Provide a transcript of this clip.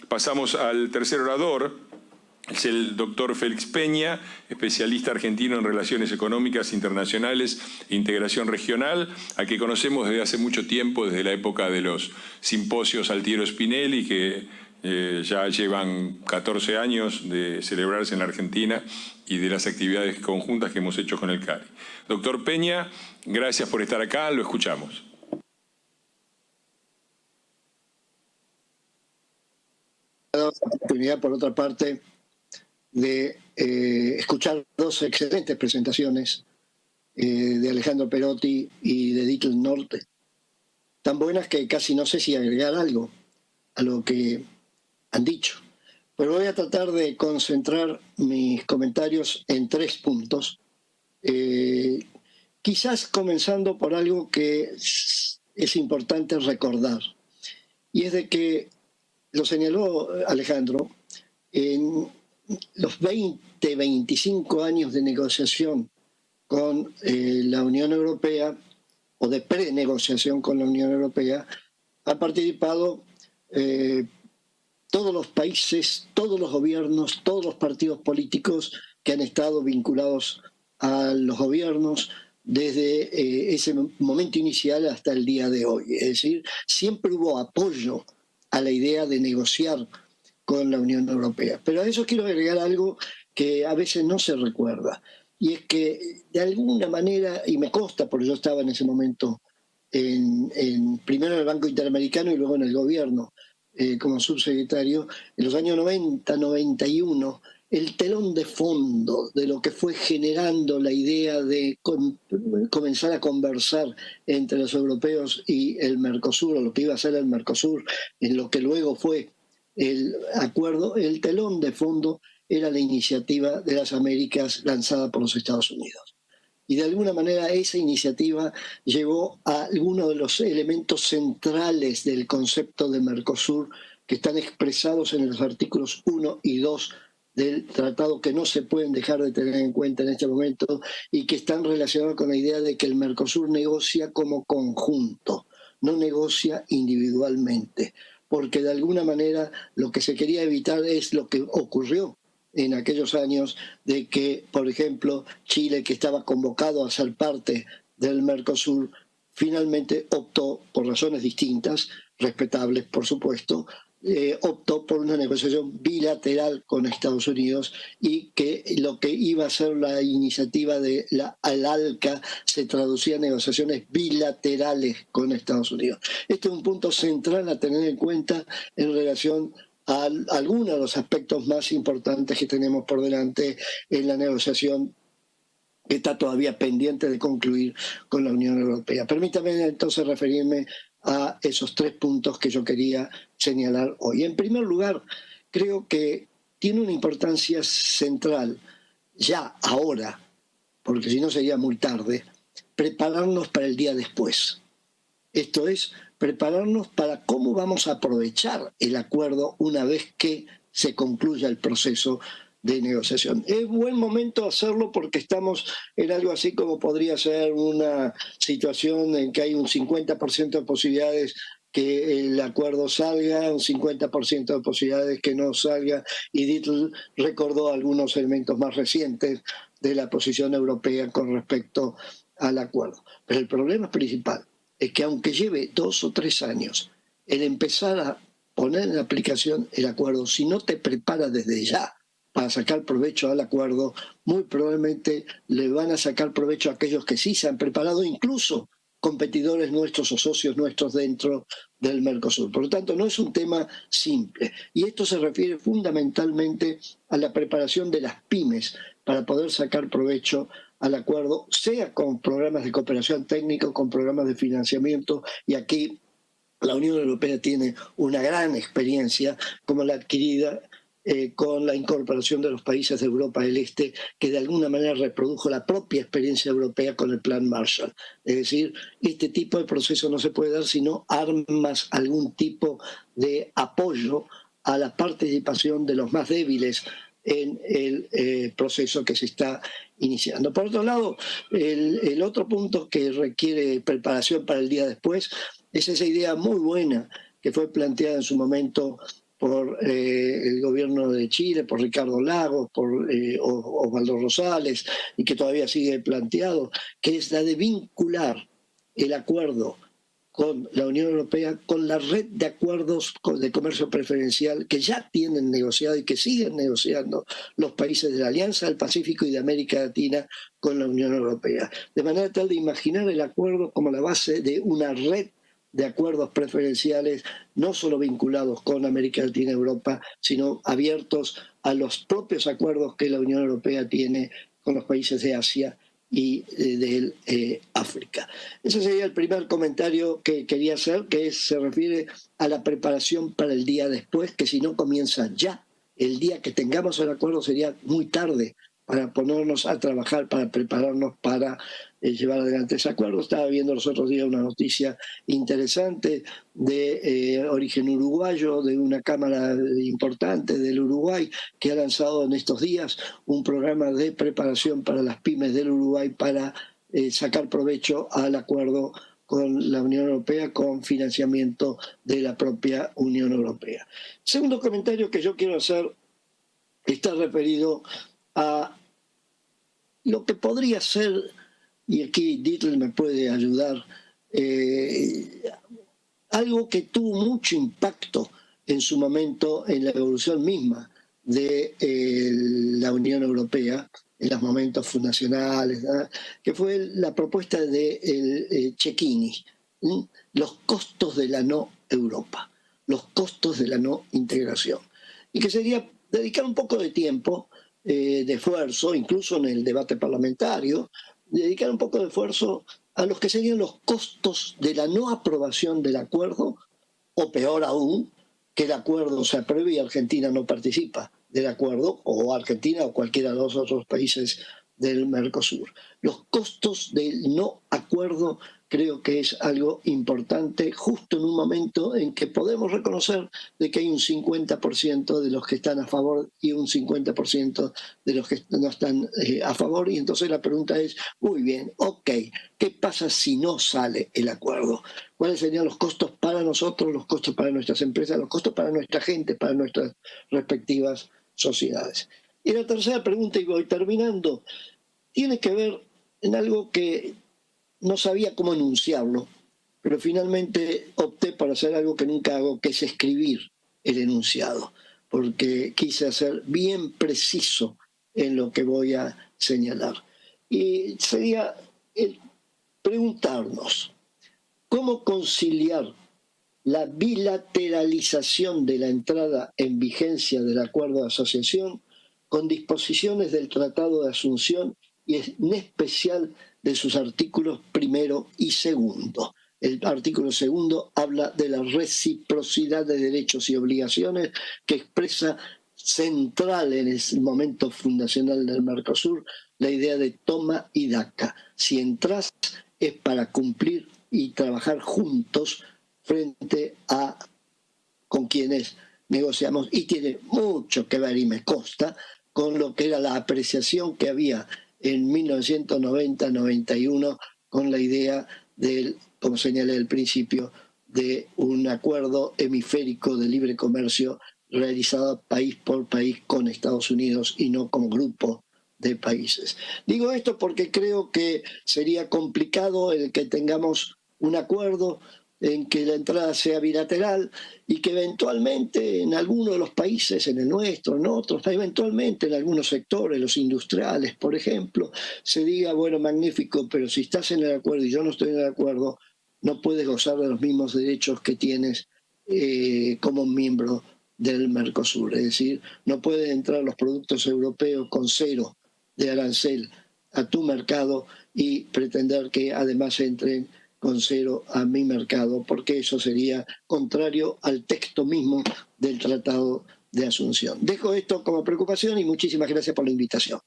Pasamos al tercer orador. Es el doctor Félix Peña, especialista argentino en relaciones económicas internacionales e integración regional, a que conocemos desde hace mucho tiempo, desde la época de los simposios Altiero Spinelli, que ya llevan 14 años de celebrarse en la Argentina, y de las actividades conjuntas que hemos hecho con el CARI. Doctor Peña, gracias por estar acá, lo escuchamos. La oportunidad, por otra parte, de escuchar dos excelentes presentaciones de Alejandro Perotti y de Dietl Norte, tan buenas que casi no sé si agregar algo a lo que han dicho. Pero voy a tratar de concentrar mis comentarios en 3 puntos, quizás comenzando por algo que es importante recordar, y es de que, lo señaló Alejandro, en los 25 años de negociación con la Unión Europea, o de prenegociación con la Unión Europea, han participado todos los países, todos los gobiernos, todos los partidos políticos que han estado vinculados a los gobiernos desde ese momento inicial hasta el día de hoy. Es decir, siempre hubo apoyo a la idea de negociar con la Unión Europea. Pero a eso quiero agregar algo que a veces no se recuerda, y es que de alguna manera, y me consta porque yo estaba en ese momento primero en el Banco Interamericano y luego en el gobierno como subsecretario, en los años 90, 91, el telón de fondo de lo que fue generando la idea de comenzar a conversar entre los europeos y el Mercosur, o lo que iba a ser el Mercosur, en lo que luego fue el acuerdo, el telón de fondo era la iniciativa de las Américas lanzada por los Estados Unidos. Y de alguna manera esa iniciativa llevó a algunos de los elementos centrales del concepto de Mercosur que están expresados en los artículos 1 y 2 del tratado, que no se pueden dejar de tener en cuenta en este momento y que están relacionados con la idea de que el Mercosur negocia como conjunto, no negocia individualmente, porque de alguna manera lo que se quería evitar es lo que ocurrió en aquellos años, de que, por ejemplo, Chile, que estaba convocado a ser parte del Mercosur, finalmente optó, por razones distintas, respetables por supuesto, optó por una negociación bilateral con Estados Unidos, y que lo que iba a ser la iniciativa de la ALCA se traducía en negociaciones bilaterales con Estados Unidos. Este es un punto central a tener en cuenta en relación a algunos de los aspectos más importantes que tenemos por delante en la negociación que está todavía pendiente de concluir con la Unión Europea. Permítame entonces referirme a esos 3 puntos que yo quería señalar hoy. En primer lugar, creo que tiene una importancia central, ya ahora, porque si no sería muy tarde, prepararnos para el día después. Esto es, prepararnos para cómo vamos a aprovechar el acuerdo una vez que se concluya el proceso de negociación. Es buen momento hacerlo porque estamos en algo así como podría ser una situación en que hay un 50% de posibilidades que el acuerdo salga, un 50% de posibilidades que no salga, y Dietl recordó algunos elementos más recientes de la posición europea con respecto al acuerdo. Pero el problema principal es que aunque lleve 2 o 3 años el empezar a poner en aplicación el acuerdo, si no te preparas desde ya para sacar provecho al acuerdo, muy probablemente le van a sacar provecho a aquellos que sí se han preparado, incluso competidores nuestros o socios nuestros dentro del Mercosur. Por lo tanto, no es un tema simple. Y esto se refiere fundamentalmente a la preparación de las pymes para poder sacar provecho al acuerdo, sea con programas de cooperación técnica, con programas de financiamiento, y aquí la Unión Europea tiene una gran experiencia como la adquirida con la incorporación de los países de Europa del Este, que de alguna manera reprodujo la propia experiencia europea con el Plan Marshall. Es decir, este tipo de proceso no se puede dar si no armas algún tipo de apoyo a la participación de los más débiles en el proceso que se está iniciando. Por otro lado, el otro punto que requiere preparación para el día después es esa idea muy buena que fue planteada en su momento por el gobierno de Chile, por Ricardo Lagos, por Osvaldo Rosales, y que todavía sigue planteado, que es la de vincular el acuerdo con la Unión Europea, con la red de acuerdos de comercio preferencial que ya tienen negociado y que siguen negociando los países de la Alianza del Pacífico y de América Latina con la Unión Europea. De manera tal de imaginar el acuerdo como la base de una red de acuerdos preferenciales, no solo vinculados con América Latina y Europa, sino abiertos a los propios acuerdos que la Unión Europea tiene con los países de Asia y de África. Ese sería el primer comentario que quería hacer, que se refiere a la preparación para el día después, que si no comienza ya, el día que tengamos el acuerdo sería muy tarde para ponernos a trabajar, para prepararnos para llevar adelante ese acuerdo. Estaba viendo los otros días una noticia interesante de origen uruguayo, de una cámara importante del Uruguay, que ha lanzado en estos días un programa de preparación para las pymes del Uruguay para sacar provecho al acuerdo con la Unión Europea, con financiamiento de la propia Unión Europea. Segundo comentario que yo quiero hacer está referido a lo que podría ser, y aquí Dietl me puede ayudar, algo que tuvo mucho impacto en su momento en la evolución misma de la Unión Europea, en los momentos fundacionales, ¿verdad? Que fue la propuesta de Cecchini, los costos de la no Europa, los costos de la no integración, y que sería dedicar un poco de tiempo, de esfuerzo, incluso en el debate parlamentario, dedicar un poco de esfuerzo a los que serían los costos de la no aprobación del acuerdo, o peor aún, que el acuerdo se apruebe y Argentina no participa del acuerdo, o Argentina o cualquiera de los otros países del Mercosur. Los costos del no acuerdo creo que es algo importante, justo en un momento en que podemos reconocer de que hay un 50% de los que están a favor y un 50% de los que no están a favor. Y entonces la pregunta es, muy bien, ok, ¿qué pasa si no sale el acuerdo? ¿Cuáles serían los costos para nosotros, los costos para nuestras empresas, los costos para nuestra gente, para nuestras respectivas sociedades? Y la tercera pregunta, y voy terminando, tiene que ver en algo que no sabía cómo enunciarlo, pero finalmente opté por hacer algo que nunca hago, que es escribir el enunciado, porque quise ser bien preciso en lo que voy a señalar. Y sería el preguntarnos, ¿cómo conciliar la bilateralización de la entrada en vigencia del acuerdo de asociación con disposiciones del Tratado de Asunción y en especial de sus artículos primero y segundo? El artículo segundo habla de la reciprocidad de derechos y obligaciones, que expresa central en el momento fundacional del Mercosur la idea de toma y daca. Si entras es para cumplir y trabajar juntos frente a con quienes negociamos, y tiene mucho que ver, y me consta, con lo que era la apreciación que había en 1990-91 con la idea del, como señalé al principio, de un acuerdo hemisférico de libre comercio realizado país por país con Estados Unidos y no como grupo de países. Digo esto porque creo que sería complicado el que tengamos un acuerdo en que la entrada sea bilateral y que eventualmente en algunos de los países, en el nuestro, en otros, eventualmente en algunos sectores, los industriales, por ejemplo, se diga, bueno, magnífico, pero si estás en el acuerdo y yo no estoy en el acuerdo, no puedes gozar de los mismos derechos que tienes como miembro del Mercosur. Es decir, no pueden entrar los productos europeos con cero de arancel a tu mercado y pretender que además entren con cero a mi mercado, porque eso sería contrario al texto mismo del Tratado de Asunción. Dejo esto como preocupación y muchísimas gracias por la invitación.